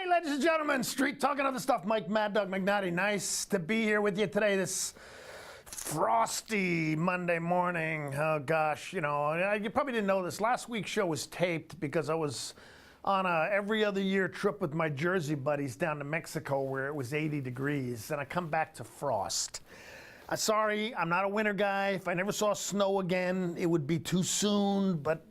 Ladies and gentlemen, Street Talking Other Stuff, Mike Mad Dog McNally. Nice to be here with you today, this frosty Monday morning. Oh gosh, you know, you probably didn't know this. Last week's show was taped because I was on a every other year trip with my Jersey buddies down to Mexico where it was 80 degrees, and I come back to frost. Sorry, I'm not a winter guy. If I never saw snow again, it would be too soon, but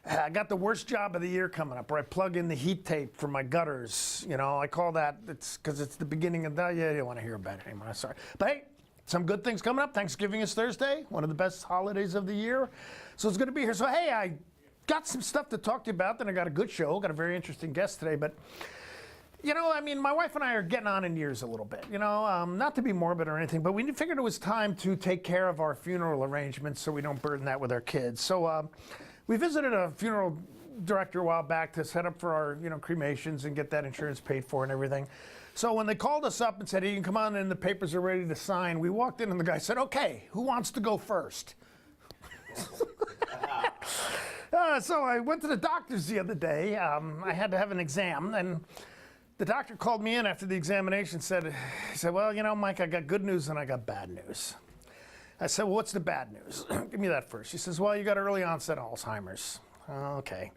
I got the worst job of the year coming up, where I plug in the heat tape for my gutters. You know, I call that, it's because it's the beginning of that. Yeah, you don't want to hear about it anymore. Sorry. But hey, some good things coming up. Thanksgiving is Thursday, one of the best holidays of the year. So it's good to be here. So hey, I got some stuff to talk to you about. Then I got a good show. Got a very interesting guest today. But, you know, I mean, my wife and I are getting on in years a little bit. You know, not to be morbid or anything, but we figured it was time to take care of our funeral arrangements so we don't burden that with our kids. So, we visited a funeral director a while back to set up for our, you know, cremations and get that insurance paid for and everything. So when they called us up and said, hey, you can come on in, the papers are ready to sign, we walked in and the guy said, okay, who wants to go first? So I went to the doctor's the other day. I had to have an exam, and the doctor called me in after the examination, he said, well, you know, Mike, I got good news and I got bad news. I said, well, what's the bad news? Give me that first. He says, well, you got early onset Alzheimer's. Okay.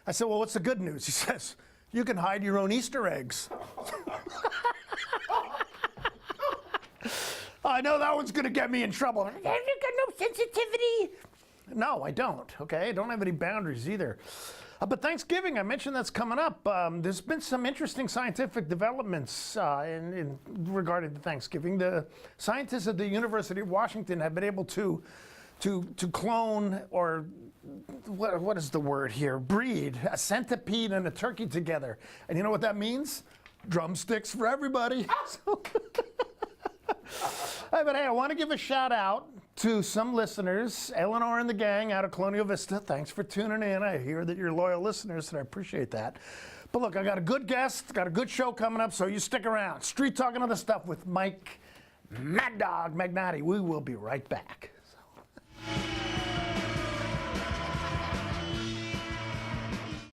I said, well, what's the good news? He says, you can hide your own Easter eggs. I know that one's going to get me in trouble. Have you got no sensitivity? No, I don't. Okay, I don't have any boundaries either. But Thanksgiving, I mentioned that's coming up. There's been some interesting scientific developments in regarding to Thanksgiving. The scientists at the University of Washington have been able to clone, or what is the word here? Breed a centipede and a turkey together. And you know what that means? Drumsticks for everybody. But hey, I want to give a shout out to some listeners, Eleanor and the gang out of Colonial Vista. Thanks for tuning in. I hear that you're loyal listeners, and I appreciate that. But look, I got a good guest, got a good show coming up, so you stick around. Street Talking Other Stuff with Mike Mad Dog McNally. We will be right back.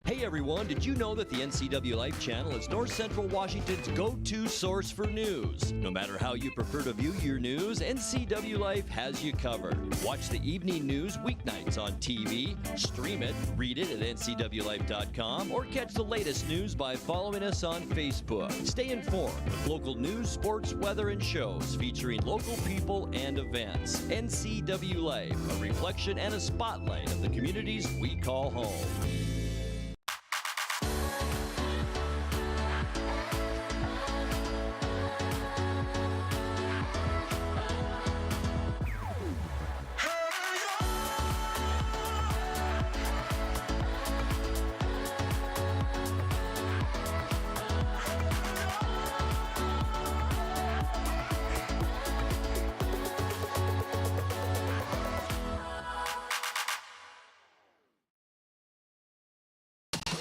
Hey everyone, did you know that the NCW Life channel is North Central Washington's go-to source for news? No matter how you prefer to view your news, NCW Life has you covered. Watch the evening news weeknights on TV, stream it, read it at ncwlife.com, or catch the latest news by following us on Facebook. Stay informed with local news, sports, weather, and shows featuring local people and events. NCW Life, a reflection and a spotlight of the communities we call home.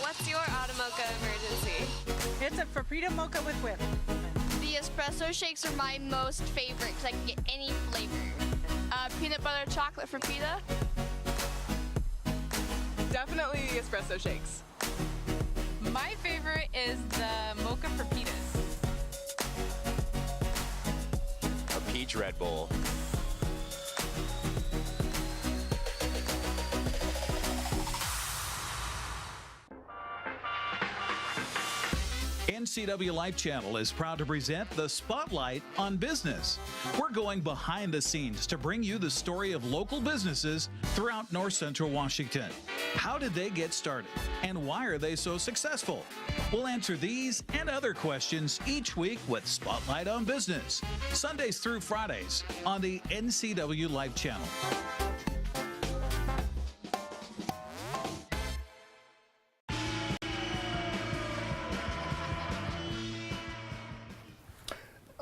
What's your Automocha emergency? It's a Frappuccino mocha with whip. The espresso shakes are my most favorite because I can get any flavor. Peanut butter chocolate for pita. Definitely the espresso shakes. My favorite is the mocha for pitas. A peach Red Bull. NCW Life Channel is proud to present the Spotlight on Business. We're going behind the scenes to bring you the story of local businesses throughout North Central Washington. How did they get started, and why are they so successful? We'll answer these and other questions each week with Spotlight on Business, Sundays through Fridays on the NCW Life Channel.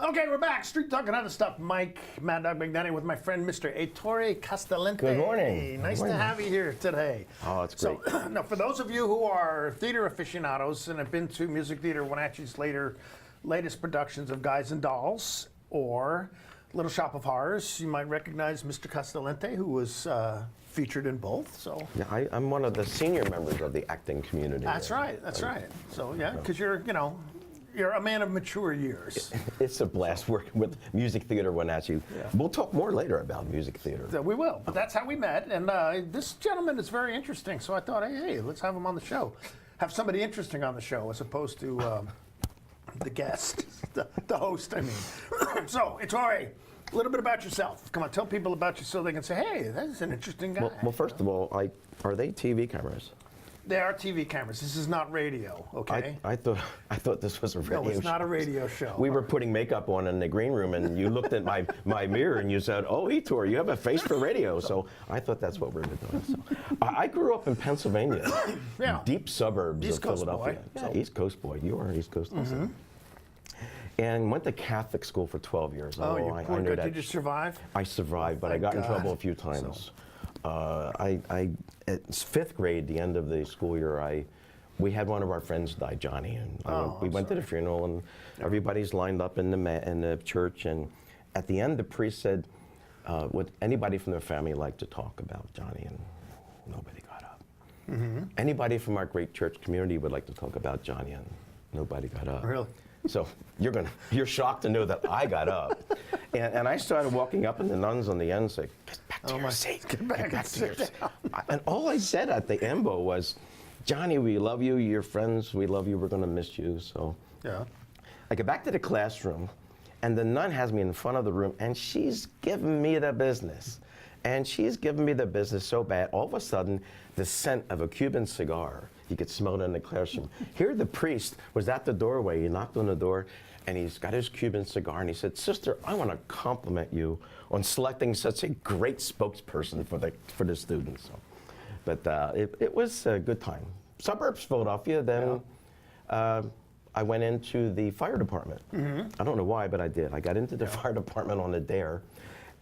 Okay, we're back. Street Talk and other stuff. Mike, Mad Dog Magnani with my friend Mr. Ettore Castellente. Good morning. Nice Good morning. to have you here today. Oh, it's great. So, now, for those of you who are theater aficionados and have been to Music Theater Wenatchee's latest productions of Guys and Dolls or Little Shop of Horrors, you might recognize Mr. Castellente, who was featured in both. So Yeah, I'm one of the senior members of the acting community. that's right. That's right. So yeah, because you're a man of mature years. It's a blast working with Music Theater Wenatchee. We'll talk more later about Music Theater. So we will, but that's how we met. And this gentleman is very interesting, so I thought, hey, let's have him on the show. Have somebody interesting on the show as opposed to the guest, the host, I mean. So, Ettore, a little bit about yourself. Come on, tell people about you so they can say, hey, that's an interesting guy. Well, first of all, are they TV cameras? They are TV cameras. This is not radio, okay? I thought this was a radio show. No, it's not a radio show. We were putting makeup on in the green room, and you looked at my mirror and you said, "Oh, Ettore, you have a face for radio." So I thought that's what we were doing. So, I grew up in Pennsylvania, Yeah. deep suburbs East of Coast Philadelphia. boy. Yeah, So- East Coast boy. You are East Coast also. And went to Catholic school for 12 years. Oh, you I poor know guy. that. Did you survive? I survived, but I Thank got in God. trouble a few times. At fifth grade, the end of the school year, we had one of our friends die, Johnny, and we went to the funeral, and everybody's lined up in the church, and at the end, the priest said, "Would anybody from their family like to talk about Johnny?" And nobody got up. Anybody from our great church community would like to talk about Johnny, and nobody got up. Really? So you're shocked to know that I got up, and I started walking up, and the nuns on the end said, "Get back to your seat. Get back and to your sit seat." And all I said at the EMBO was, "Johnny, we love you. You're friends. We love you. We're going to miss you." So Yeah. I get back to the classroom, and the nun has me in front of the room, and she's giving me the business. And she's giving me the business so bad, all of a sudden, the scent of a Cuban cigar, you could smell it in the classroom. Here the priest was at the doorway, he knocked on the door, and he's got his Cuban cigar, and he said, "Sister, I want to compliment you on selecting such a great spokesperson for the students." So, but it was a good time. Suburbs, Philadelphia, then I went into the fire department. I don't know why, but I did. I got into the fire department on a dare.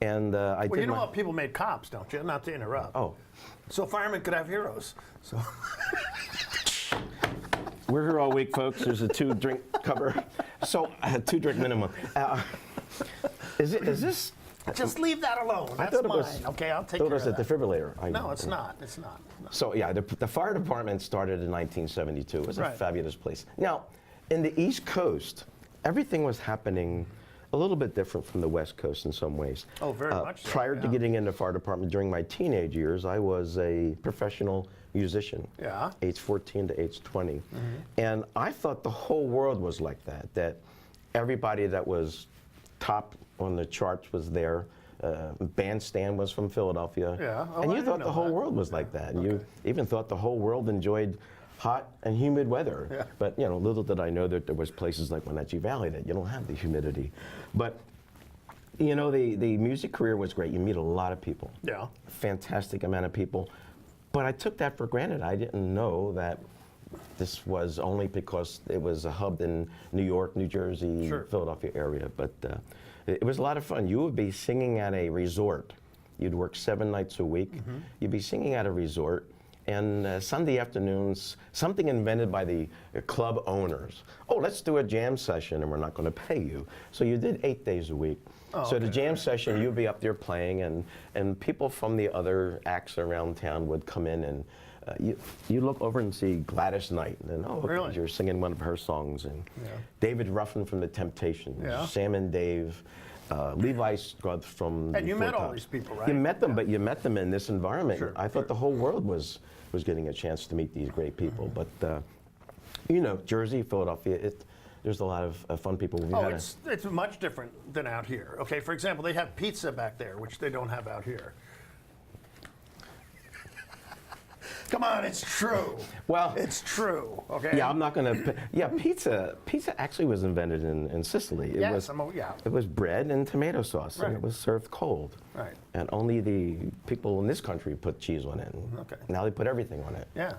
And I Well, did you know my, what? People made cops, don't you? Not to interrupt. Oh, So firemen could have heroes. So we're here all week, folks. There's a 2-drink cover. So, 2-drink minimum. Is this? just leave that alone. I That's thought it mine. was. Okay, I'll take thought care it was of a that. defibrillator. No, it's not. It's not. No. So yeah, the fire department started in 1972. It was a Right. fabulous place. Now, in the East Coast, everything was happening a little bit different from the West Coast in some ways. Oh, very much so, Prior to yeah. getting into fire department, during my teenage years, I was a professional musician. Yeah. Age 14 to age 20. And I thought the whole world was like that everybody that was top on the charts was there. Bandstand was from Philadelphia. Yeah. Oh, and I you didn't thought know the whole that. world was like that. And you even thought the whole world enjoyed hot and humid weather. Yeah. But little did I know that there was places like Wenatchee Valley that you don't have the humidity. But the music career was great. You meet a lot of people. Yeah. Fantastic amount of people. But I took that for granted. I didn't know that this was only because it was a hub in New York, New Jersey, Sure. Philadelphia area. But it was a lot of fun. You would be singing at a resort. You'd work 7 nights a week. You'd be singing at a resort. And Sunday afternoons, something invented by the club owners. Oh, let's do a jam session, and we're not going to pay you. So you did 8 days a week. So the jam session, you'd be up there playing, and people from the other acts around town would come in, and you look over and see Gladys Knight, and okay, Really? you're singing one of her songs, and David Ruffin from the Temptations, Yeah. Sam and Dave. Levi Scruggs from And the you Four met all Tops. these people, right? You met them, but you met them in this environment. Sure, I thought the whole world was getting a chance to meet these great people. But Jersey, Philadelphia, there's a lot of fun people. We Oh, had it's much different than out here. Okay, for example, they have pizza back there, which they don't have out here. Come on, it's true. Well, It's true. Okay. yeah, I'm not gonna. Yeah, pizza. Pizza actually was invented in Sicily. It Yes, was. yeah. It was bread and tomato sauce, and Right. it was served cold. Right. And only the people in this country put cheese on it. Okay. Now they put everything on it. Yeah.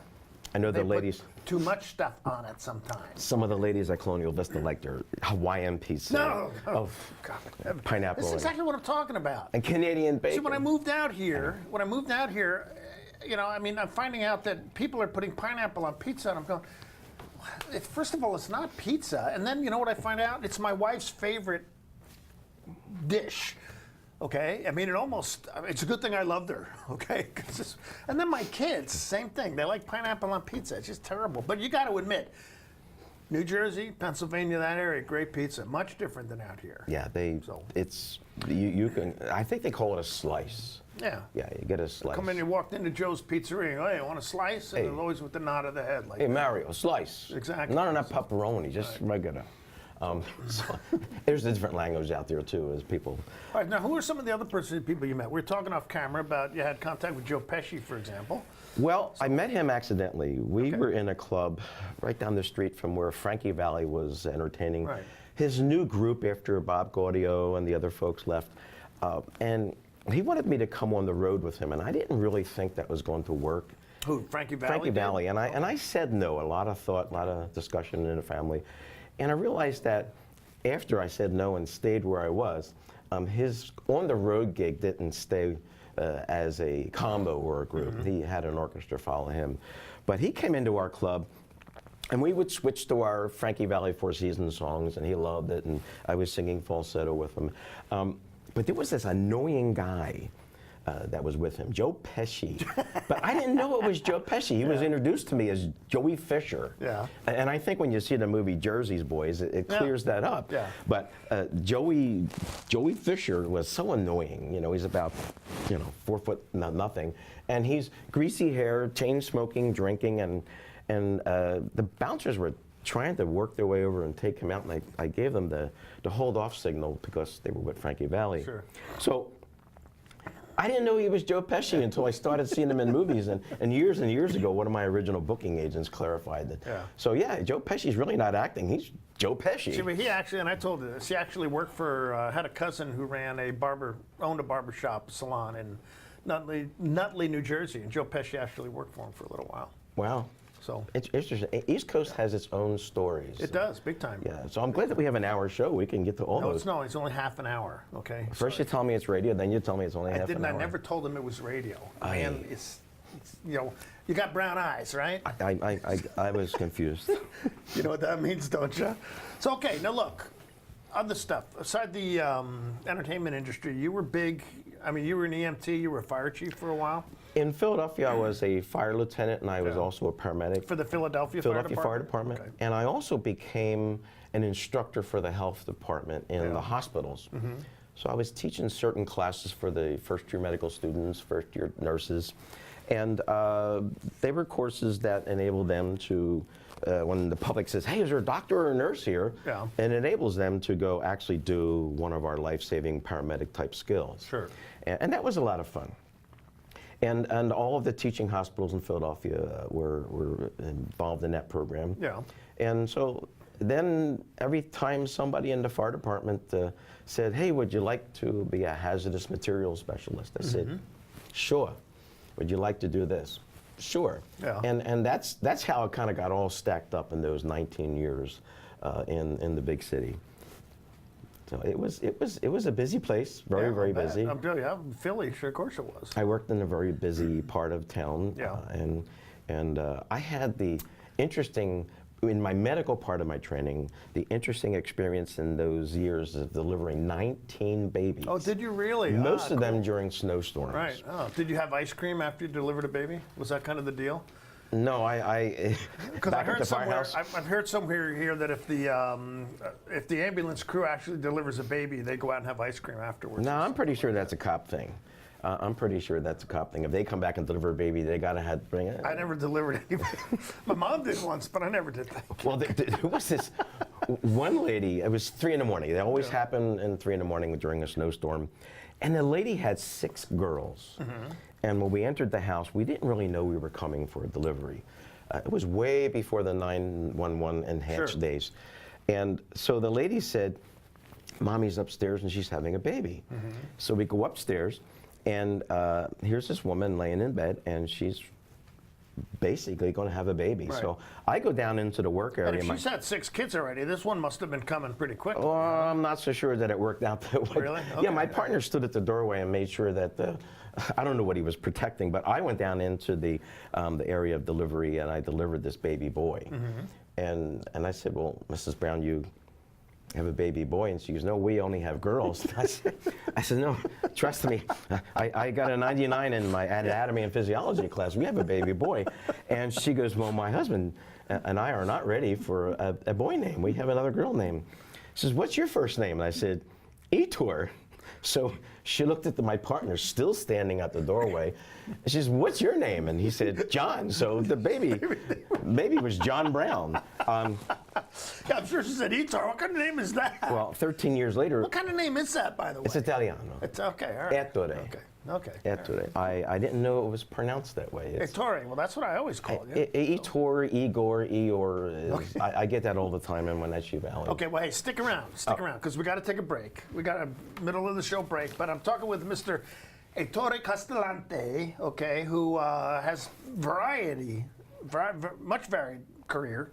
I know the They ladies. put too much stuff on it sometimes. Some of the ladies at Colonial Vista like their Hawaiian pizza. No, Of God. pineapple. This is exactly what I'm talking about. and Canadian bacon. See, when I moved out here, you know, I mean, I'm finding out that people are putting pineapple on pizza, and I'm going, first of all, it's not pizza. And then, you know what I find out? It's my wife's favorite dish. Okay, I mean, it's a good thing I loved her, okay? And then my kids, same thing. They like pineapple on pizza. It's just terrible. But you got to admit, New Jersey, Pennsylvania, that area, great pizza. Much different than out here. Yeah, you can, I think they call it a slice. Yeah. Yeah, you get a slice. Come in, you walked into Joe's Pizzeria, oh, you want a slice? And Hey. they're always with the nod of the head. Like, Hey, Mario, slice. Exactly. Not enough pepperoni, just regular. So, there's a different language out there, too, as people. All right, now, who are some of the other people you met? We were talking off camera about you had contact with Joe Pesci, for example. Well, I met him accidentally. We were in a club right down the street from where Frankie Valli was entertaining Right. his new group after Bob Gaudio and the other folks left. And he wanted me to come on the road with him, and I didn't really think that was going to work. Who, Frankie Valli? Frankie did? Valli, and I said no. A lot of thought, a lot of discussion in the family, and I realized that after I said no and stayed where I was, his on the road gig didn't stay as a combo or a group. He had an orchestra follow him, but he came into our club. And we would switch to our Frankie Valli Four Seasons songs, and he loved it, and I was singing falsetto with him. But there was this annoying guy that was with him, Joe Pesci. But I didn't know it was Joe Pesci. He was introduced to me as Joey Fisher. Yeah. And I think when you see the movie Jersey's Boys, it clears that up. Yeah. But Joey Fisher was so annoying. You know, he's about 4 foot nothing, and he's greasy hair, chain smoking, drinking, and the bouncers were trying to work their way over and take him out, and I gave them the hold off signal because they were with Frankie Valli. Sure. So I didn't know he was Joe Pesci until I started seeing him in movies, and years ago, one of my original booking agents clarified that. Yeah. So yeah, Joe Pesci's really not acting; he's Joe Pesci. See, but he actually, and I told you this, he actually worked for, had a cousin who owned a barbershop salon in Nutley, New Jersey, and Joe Pesci actually worked for him for a little while. Wow. So It's interesting. East Coast has its own stories. it does, big time. Yeah. So I'm glad that we have an hour show. We can get to all No, those. it's only half an hour, okay? First you tell me it's radio, then you tell me it's only half an hour. I never told him it was radio. Aye. Man, it's you got brown eyes, right? I was confused. You know what that means, don't you? So, okay, now look, other stuff. Aside the entertainment industry, you were big. I mean, you were an EMT, you were a fire chief for a while. In Philadelphia, I was a fire lieutenant, and I was also a paramedic. For the Philadelphia Fire Department? Department. Okay. And I also became an instructor for the health department in the hospitals. So I was teaching certain classes for the first-year medical students, first-year nurses, and they were courses that enable them to, when the public says, hey, is there a doctor or a nurse here? Yeah. It enables them to go actually do one of our life-saving paramedic-type skills. Sure. And that was a lot of fun. And all of the teaching hospitals in Philadelphia were involved in that program. Yeah. And so then every time somebody in the fire department said, hey, would you like to be a hazardous materials specialist? I said, sure. Would you like to do this? Sure. Yeah. And that's how it kind of got all stacked up in those 19 years in the big city. So it was a busy place, very busy. I'm telling you, Philly, sure, of course it was. I worked in a very busy part of town, Yeah. And I had the interesting, in my medical part of my training, the interesting experience in those years of delivering 19 babies. Oh, did you really? Most of them cool. during snowstorms. Right. Oh, did you have ice cream after you delivered a baby? Was that kind of the deal? No, I Because I back at heard the somewhere, firehouse. I've heard somewhere here that if the ambulance crew actually delivers a baby, they go out and have ice cream afterwards. No, I'm pretty sure that's a cop thing. I'm pretty sure that's a cop thing. If they come back and deliver a baby, they gotta bring it. I never delivered any. My mom did once, but I never did that. Well, there was this one lady, it was 3 in the morning. They always happen in 3 in the morning during a snowstorm. And the lady had 6 girls. And when we entered the house, we didn't really know we were coming for a delivery. It was way before the 911 enhanced Sure. days. And so the lady said, Mommy's upstairs and she's having a baby. So we go upstairs, and here's this woman laying in bed, and she's basically going to have a baby. Right. So I go down into the work area. And if she's had 6 kids already, this one must have been coming pretty quick. Well, I'm not so sure that it worked out that way. Really? Yeah, Okay. my partner stood at the doorway and made sure that I don't know what he was protecting, but I went down into the area of delivery and I delivered this baby boy. And I said, well, Mrs. Brown, you have a baby boy? And she goes, no, we only have girls. I said, no, trust me. I got a 99 in my anatomy and physiology class. We have a baby boy. And she goes, well, my husband and I are not ready for a boy name. We have another girl name. She says, what's your first name? And I said, Ettore. So she looked at my partner still standing at the doorway. And she says, what's your name? And he said, John. So the baby was John Brown. Yeah, I'm sure she said Ettore. What kind of name is that? Well, 13 years later, What kind of name is that, by the way? it's Italiano. It's okay, all right. Ettore. Okay, okay. Ettore. I didn't know it was pronounced that way. It's Ettore, well, that's what I always call you. Ettore, Igor, Eeyore. I get that all the time in Wenatchee Valley. Okay, well, hey, stick around, because we got to take a break. We got a middle of the show break, but I'm talking with Mr. Ettore Castellente, okay, who has much varied career.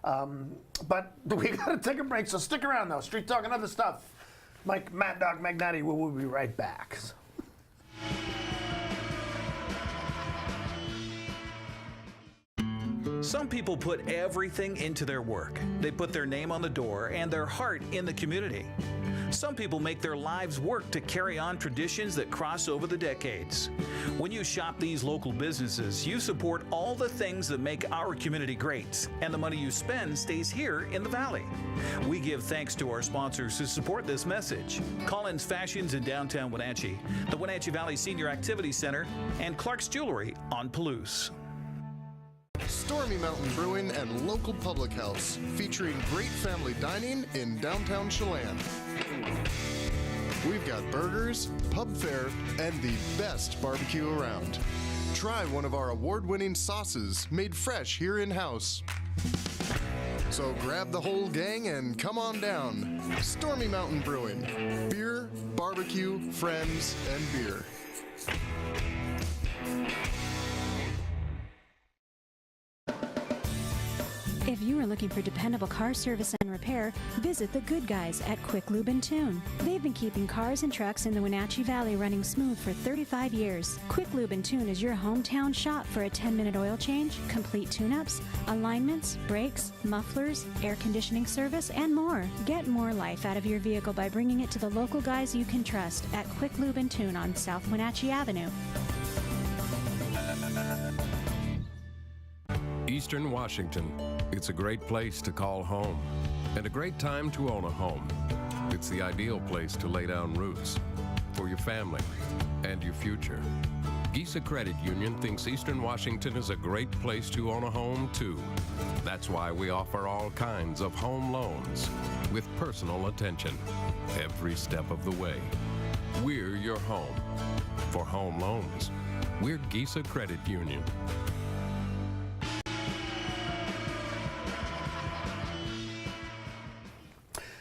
But we got to take a break, so stick around, though. Street Talk and other stuff. Mike Mad Dog Magnati, we'll be right back. Some people put everything into their work. They put their name on the door and their heart in the community. Some people make their lives work to carry on traditions that cross over the decades. When you shop these local businesses, you support all the things that make our community great, and the money you spend stays here in the Valley. We give thanks to our sponsors who support this message: Collins Fashions in downtown Wenatchee, the Wenatchee Valley Senior Activity Center, and Clark's Jewelry on Palouse. Stormy Mountain Brewing and local public house, featuring great family dining in downtown Chelan. We've got burgers, pub fare, and the best barbecue around. Try one of our award-winning sauces made fresh here in-house. So grab the whole gang and come on down. Stormy Mountain Brewing. Beer, barbecue, friends, and beer. If you are looking for dependable car service and repair, visit the good guys at Quick Lube and Tune. They've been keeping cars and trucks in the Wenatchee Valley running smooth for 35 years. Quick Lube and Tune is your hometown shop for a 10-minute oil change, complete tune-ups, alignments, brakes, mufflers, air conditioning service, and more. Get more life out of your vehicle by bringing it to the local guys you can trust at Quick Lube and Tune on South Wenatchee Avenue. Eastern Washington. It's a great place to call home and a great time to own a home. It's the ideal place to lay down roots for your family and your future. Gisa Credit Union thinks Eastern Washington is a great place to own a home too. That's why we offer all kinds of home loans with personal attention every step of the way. We're your home. For home loans, we're Gisa Credit Union.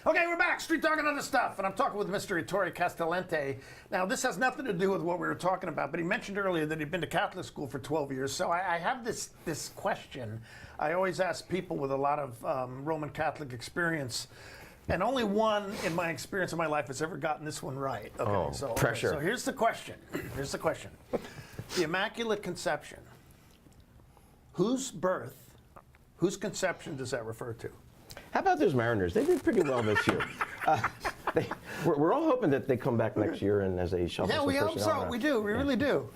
Okay, we're back. Street Talk and other stuff. And I'm talking with Mr. Ettore Castellente. Now, this has nothing to do with what we were talking about, but he mentioned earlier that he'd been to Catholic school for 12 years. So I have this question. I always ask people with a lot of Roman Catholic experience, and only one in my experience of my life has ever gotten this one right. Okay, pressure. So here's the question. Here's the question. The Immaculate Conception. Whose conception does that refer to? How about those Mariners? They did pretty well this year. We're all hoping that they come back next year and as a shuffle. Yeah, we hope so. We do. We really do.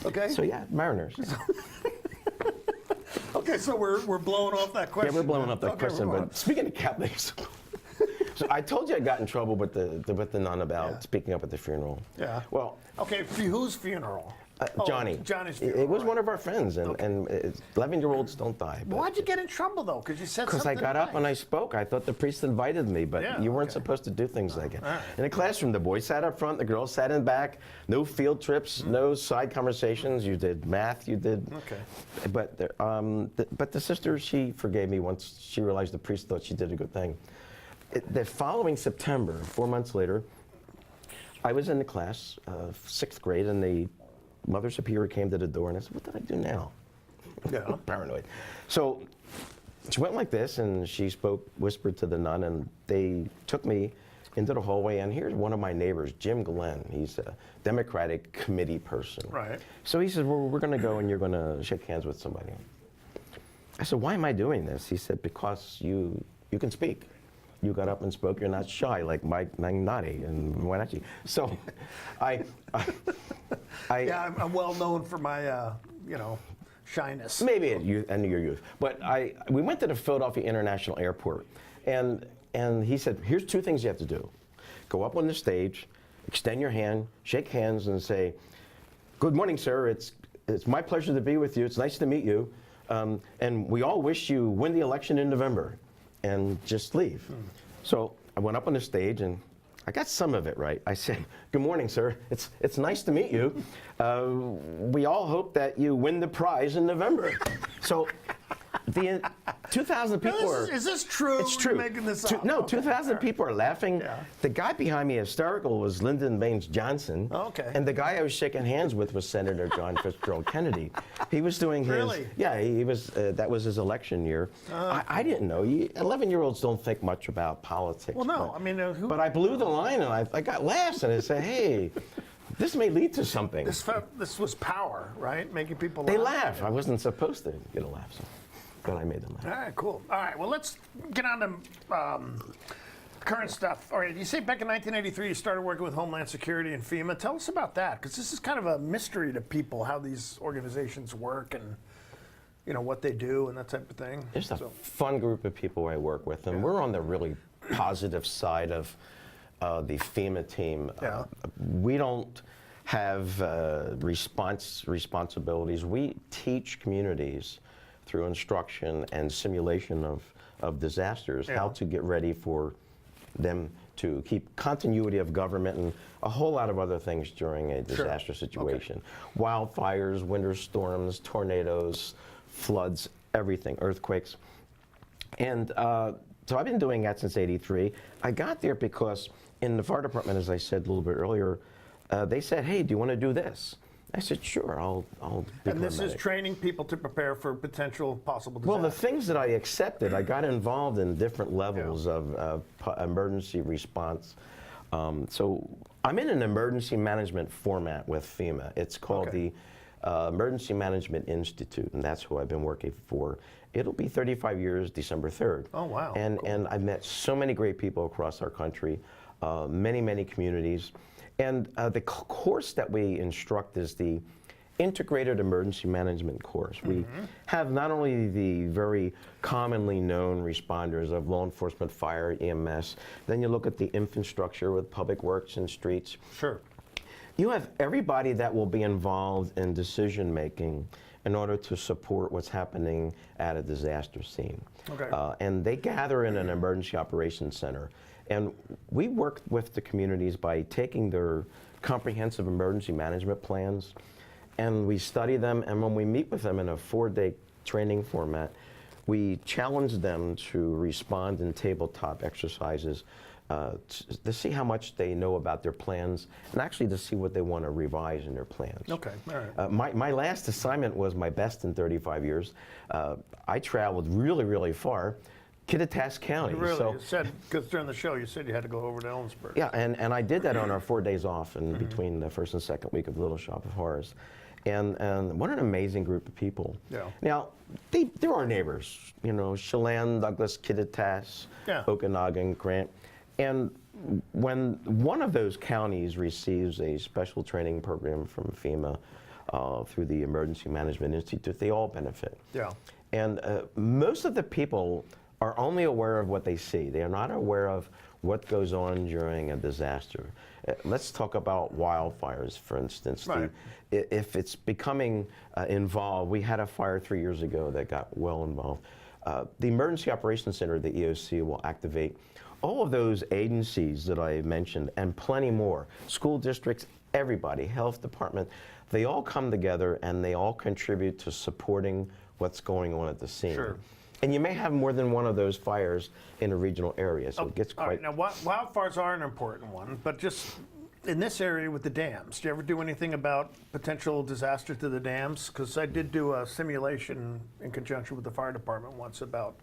Okay. So yeah, Mariners. Okay, so we're blowing off that question. Yeah, we're blowing up that question. But speaking of Catholics, so I told you I got in trouble with the nun about speaking up at the funeral. Yeah. Well. Okay, whose funeral? Johnny. Johnny's funeral. It was one of our friends, and 11-year-olds don't die. Why'd you get in trouble though? Because you said something. Because I got up and I spoke. I thought the priest invited me, but you weren't supposed to do things like that. Right. In the classroom, the boys sat up front, the girls sat in back. No field trips, no side conversations. You did math. You did. Okay. But the sister, she forgave me once she realized the priest thought she did a good thing. The following September, 4 months later, I was in the class, 6th grade, and the Mother Superior came to the door and I said, what did I do now? Yeah. Paranoid. So she went like this, and she whispered to the nun, and they took me into the hallway, and here's one of my neighbors, Jim Glenn. He's a Democratic committee person. Right. So he says, well, we're going to go, and you're going to shake hands with somebody. I said, why am I doing this? He said, because you can speak. You got up and spoke. You're not shy like Mike Magnotti and Wenatchee. So yeah, I'm well known for my, shyness. Maybe at youth, and your youth. But we went to the Philadelphia International Airport, and he said, here's 2 things you have to do. Go up on the stage, extend your hand, shake hands, and say, good morning, sir. It's my pleasure to be with you. It's nice to meet you. And we all wish you win the election in November. And just leave. So I went up on the stage, and I got some of it right. I said, good morning, sir. It's nice to meet you. We all hope that you win the prize in November. So the 2,000 people Is this true? It's true. You're making this up? No, Okay, 2,000 all people are laughing. Yeah. The guy behind me hysterical was Lyndon Baines Johnson. Okay. And the guy I was shaking hands with was Senator John Fitzgerald Kennedy. He was doing his. Really? Yeah, he was. That was his election year. I didn't know. 11-year-olds don't think much about politics. Well, no. But I blew the line, and I got laughs, and I said, hey, this may lead to something. This was power, right? Making people They laugh. laugh. I wasn't supposed to get a laugh, so. But I made them laugh. All right, cool. All right, well, let's get on to current stuff. All right, you say back in 1983 you started working with Homeland Security and FEMA. Tell us about that, because this is kind of a mystery to people, how these organizations work and what they do and that type of thing. It's a fun group of people I work with, and we're on the really positive side of the FEMA team. Yeah. We don't have responsibilities. We teach communities through instruction and simulation of disasters, how to get ready for them to keep continuity of government and a whole lot of other things during a disaster situation. Okay. Wildfires, winter storms, tornadoes, floods, everything, earthquakes. And so I've been doing that since '83. I got there because in the fire department, as I said a little bit earlier, they said, hey, do you want to do this? I said, sure, I'll become And this a medic. is training people to prepare for potential possible disasters. Well, the things that I accepted, I got involved in different levels of emergency response. So I'm in an emergency management format with FEMA. It's called the Emergency Management Institute, and that's who I've been working for. It'll be 35 years, December 3rd. Oh, wow. And, cool. and I've met so many great people across our country, many communities. And the course that we instruct is the Integrated Emergency Management course. We have not only the very commonly known responders of law enforcement, fire, EMS, then you look at the infrastructure with public works and streets. Sure. You have everybody that will be involved in decision making in order to support what's happening at a disaster scene. Okay. And they gather in an emergency operations center. And we work with the communities by taking their comprehensive emergency management plans, and we study them, and when we meet with them in a 4-day training format, we challenge them to respond in tabletop exercises to see how much they know about their plans, and actually to see what they want to revise in their plans. Okay, all right. My last assignment was my best in 35 years. I traveled really far. Kittitas County. Really? So, You said, because during the show you said you had to go over to Ellensburg. yeah, and I did that on our 4 days off in between the first and second week of Little Shop of Horrors. And what an amazing group of people. Yeah. Now, they're our neighbors, Chelan, Douglas, Kittitas, Okanagan, Grant. And when one of those counties receives a special training program from FEMA through the Emergency Management Institute, they all benefit. Yeah. And most of the people are only aware of what they see. They are not aware of what goes on during a disaster. Let's talk about wildfires, for instance. Right. If it's becoming involved, we had a fire 3 years ago that got well involved. The Emergency Operations Center, the EOC, will activate all of those agencies that I mentioned and plenty more. School districts, everybody, health department, they all come together and they all contribute to supporting what's going on at the scene. Sure. And you may have more than one of those fires in a regional area, so it gets All quite... right, now wildfires are an important one, but just in this area with the dams, do you ever do anything about potential disaster to the dams? Because I did do a simulation in conjunction with the fire department once about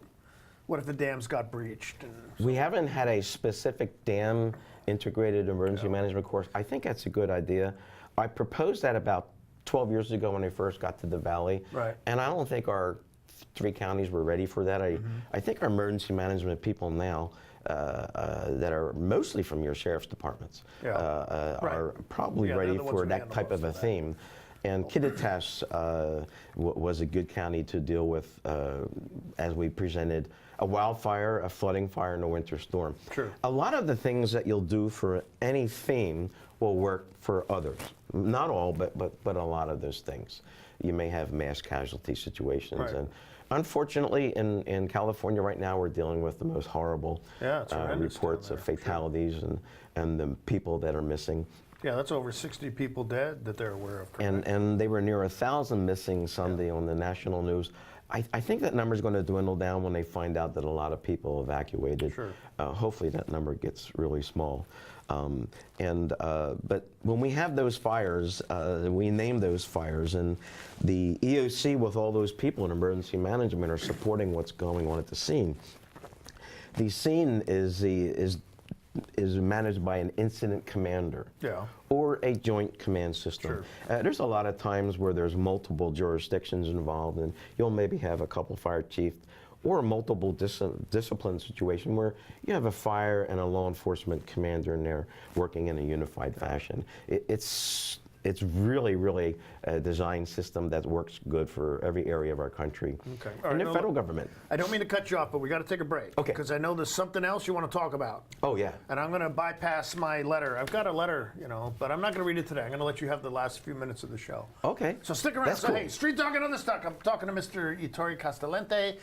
what if the dams got breached. And we haven't had a specific dam integrated emergency management course. I think that's a good idea. I proposed that about 12 years ago when I first got to the Valley. Right. And I don't think our 3 counties were ready for that. I think our emergency management people now that are mostly from your sheriff's departments are probably ready for that type of a theme. And Kittitas was a good county to deal with as we presented a wildfire, a flooding fire, and a winter storm. True. A lot of the things that you'll do for any theme will work for others. Not all, but a lot of those things. You may have mass casualty situations. Right. And unfortunately, in California right now, we're dealing with the most horrible reports of fatalities and the people that are missing. Yeah, that's over 60 people dead that they're aware of. Correct? And they were near 1,000 missing Sunday on the national news. I think that number is going to dwindle down when they find out that a lot of people evacuated. Sure. Hopefully that number gets really small. But when we have those fires, we name those fires, and the EOC with all those people in emergency management are supporting what's going on at the scene. The scene is managed by an incident commander or a joint command system. Sure. There's a lot of times where there's multiple jurisdictions involved, and you'll maybe have a couple fire chiefs or a multiple discipline situation where you have a fire and a law enforcement commander in there working in a unified fashion. It's really, really a design system that works good for every area of our country. Okay. And the federal government. I don't mean to cut you off, but we got to take a break. Okay. Because I know there's something else you want to talk about. Oh, yeah. And I'm going to bypass my letter. I've got a letter, but I'm not going to read it today. I'm going to let you have the last few minutes of the show. Okay. So stick around. That's So, cool. hey, Street Talk and Other Stuff. I'm talking to Mr. Ettore Castellente,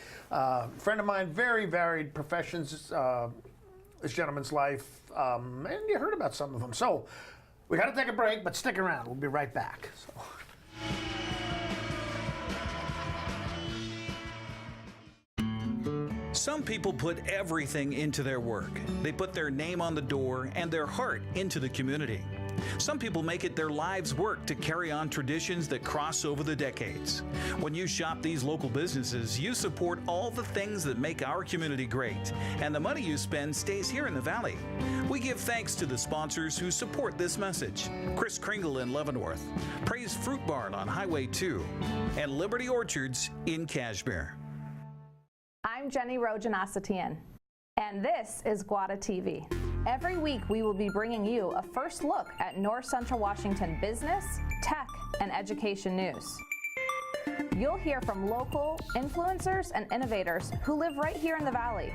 friend of mine, very varied professions, this gentleman's life, and you heard about some of them. So we got to take a break, but stick around. We'll be right back. So. Some people put everything into their work. They put their name on the door and their heart into the community. Some people make it their life's work to carry on traditions that cross over the decades. When you shop these local businesses, you support all the things that make our community great, and the money you spend stays here in the Valley. We give thanks to the sponsors who support this message: Chris Kringle in Leavenworth, Praise Fruit Barn on Highway 2, and Liberty Orchards in Cashmere. I'm Jenny Rojanasatian, and this is Guada TV. Every week we will be bringing you a first look at North Central Washington business, tech, and education news. You'll hear from local influencers and innovators who live right here in the Valley.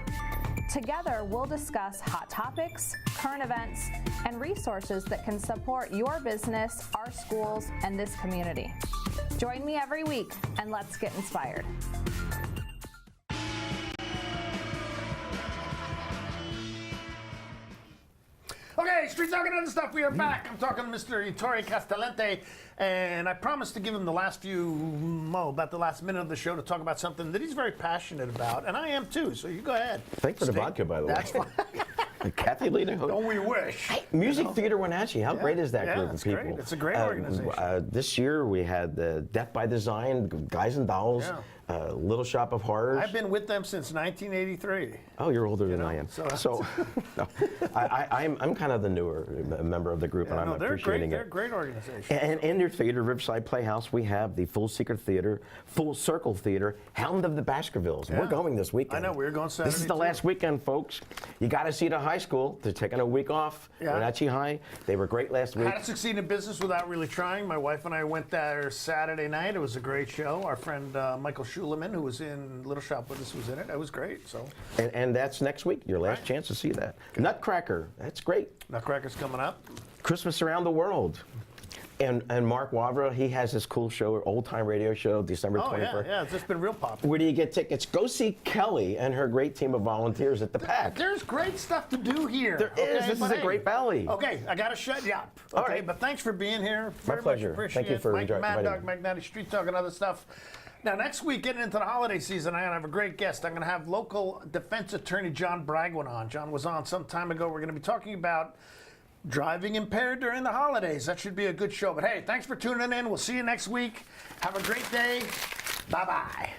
Together, we'll discuss hot topics, current events, and resources that can support your business, our schools, and this community. Join me every week, and let's get inspired. Okay, Street Talk and Other Stuff, we are back. I'm talking to Mr. Ettore Castellente, and I promised to give him the last about the last minute of the show to talk about something that he's very passionate about, and I am too, so you go ahead. Thanks for the vodka, by the way. That's fine. Kathy Lena. Don't we wish? Hey, Music Theater Wenatchee, how great is that group of people? Great. It's a great organization. This year we had Death by Design, Guys and Dolls, Little Shop of Horrors. I've been with them since 1983. Oh, you're older than I am. So no, I'm kind of the newer member of the group, and I'm appreciating They're a great organization. And in their theater, Riverside Playhouse, we have the Full Secret Theater, Full Circle Theater, Hound of the Baskervilles. We're going this weekend. I know, we're going Saturday. This is the last weekend, folks. You got to see the high school. They're taking a week off. Wenatchee High. They were great last week. How to succeed in business without really trying. My wife and I went there Saturday night. It was a great show. Our friend Michael Schuleman, who was in Little Shop with us, was in it. It was great. So. And that's next week. Your last chance to see that. Nutcracker. That's great. Nutcracker's coming up. Christmas Around the World. And Mark Wavra, he has this cool show, old time radio show, December 21st. Yeah, it's just been real popular. Where do you get tickets? Go see Kelly and her great team of volunteers at the PAC. There's great stuff to do here. There is. This is a great valley. Okay, I got to shut you up. Okay, All right. But thanks for being here. My pleasure. Appreciate Thank you for Mike, Mad inviting Dog, me. Magnati, Street Talk, and Other Stuff. Now, next week, getting into the holiday season, I'm going to have a great guest. I'm going to have local defense attorney John Bragwin on. John was on some time ago. We're going to be talking about driving impaired during the holidays. That should be a good show. But hey, thanks for tuning in. We'll see you next week. Have a great day. Bye-bye.